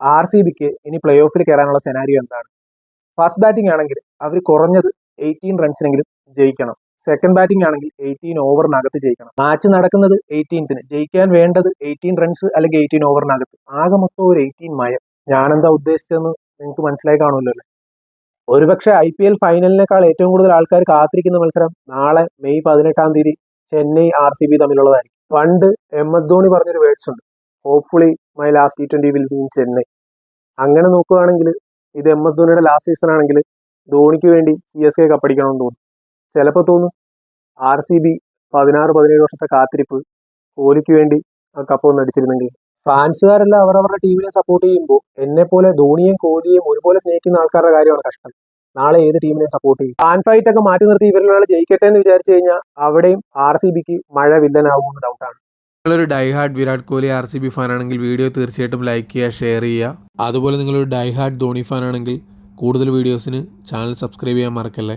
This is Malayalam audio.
ആർ സി ബിക്ക് ഇനി പ്ലേ ഓഫിൽ കയറാനുള്ള സെനാരിയോ എന്താണ്? ഫസ്റ്റ് ബാറ്റിംഗ് ആണെങ്കിൽ അവർ കുറഞ്ഞത് 18 റൺസിനെങ്കിലും ജയിക്കണം. സെക്കൻഡ് ബാറ്റിംഗ് ആണെങ്കിൽ 18 ഓവറിനകത്ത് ജയിക്കണം. മാച്ച് നടക്കുന്നത് 18ന്, ജയിക്കാൻ വേണ്ടത് 18 റൺസ് അല്ലെങ്കിൽ 18 ഓവറിനകത്ത്. ആകെ മൊത്തം ഒരു 18 മയം. ഞാനെന്താ ഉദ്ദേശിച്ചതെന്ന് നിങ്ങൾക്ക് മനസ്സിലായി കാണുമല്ലോ അല്ലേ? ഒരുപക്ഷെ IPL ഫൈനലിനേക്കാൾ ഏറ്റവും കൂടുതൽ ആൾക്കാർ കാത്തിരിക്കുന്ന മത്സരം നാളെ മെയ് 18-ാം തീയതി ചെന്നൈ RCB തമ്മിലുള്ളതായിരിക്കും. പണ്ട് MS ധോണി പറഞ്ഞൊരു വേർഡ്സ് ഉണ്ട്, hopefully my last T20 will be in Chennai. അങ്ങനെ നോക്കുകയാണെങ്കിൽ ഇത് MS ധോണിയുടെ ലാസ്റ്റ് സീസൺ ആണെങ്കിൽ ധോണിക്ക് വേണ്ടി CSK കപ്പടിക്കണമെന്ന് തോന്നും. ചിലപ്പോൾ തോന്നും RCB 16-17 വർഷത്തെ കാത്തിരിപ്പ് കോഹ്ലിക്ക് വേണ്ടി ആ കപ്പ് ഒന്ന് അടിച്ചിരുന്നെങ്കിൽ. ഫാൻസുകാരെല്ലാം അവരവരുടെ ടീമിനെ സപ്പോർട്ട് ചെയ്യുമ്പോൾ എന്നെ പോലെ ധോണിയെയും കോഹ്ലിയെയും ഒരുപോലെ സ്നേഹിക്കുന്ന ആൾക്കാരുടെ കാര്യമാണ് കഷ്ടം. നാളെ ഏത് ടീമിനെ സപ്പോർട്ട് ചെയ്യും? ഫാൻ ഫൈറ്റ് ഒക്കെ മാറ്റി നിർത്തി ഇവരിലൊരാൾ ജയിക്കട്ടെ എന്ന് വിചാരിച്ചു കഴിഞ്ഞാൽ അവിടെയും RCBക്ക് മഴ വില്ലനാവുമെന്ന് ഡൗട്ടാണ്. നിങ്ങളൊരു diehard Virat Kohli RCB fan ആണെങ്കിൽ വീഡിയോ തീർച്ചയായിട്ടും ലൈക്ക് ചെയ്യുക, ഷെയർ ചെയ്യുക. അതുപോലെ നിങ്ങളൊരു ഡൈഹാർഡ് ധോണി ഫാൻ ആണെങ്കിൽ കൂടുതൽ വീഡിയോസിന് ചാനൽ സബ്സ്ക്രൈബ് ചെയ്യാൻ മറക്കല്ലേ.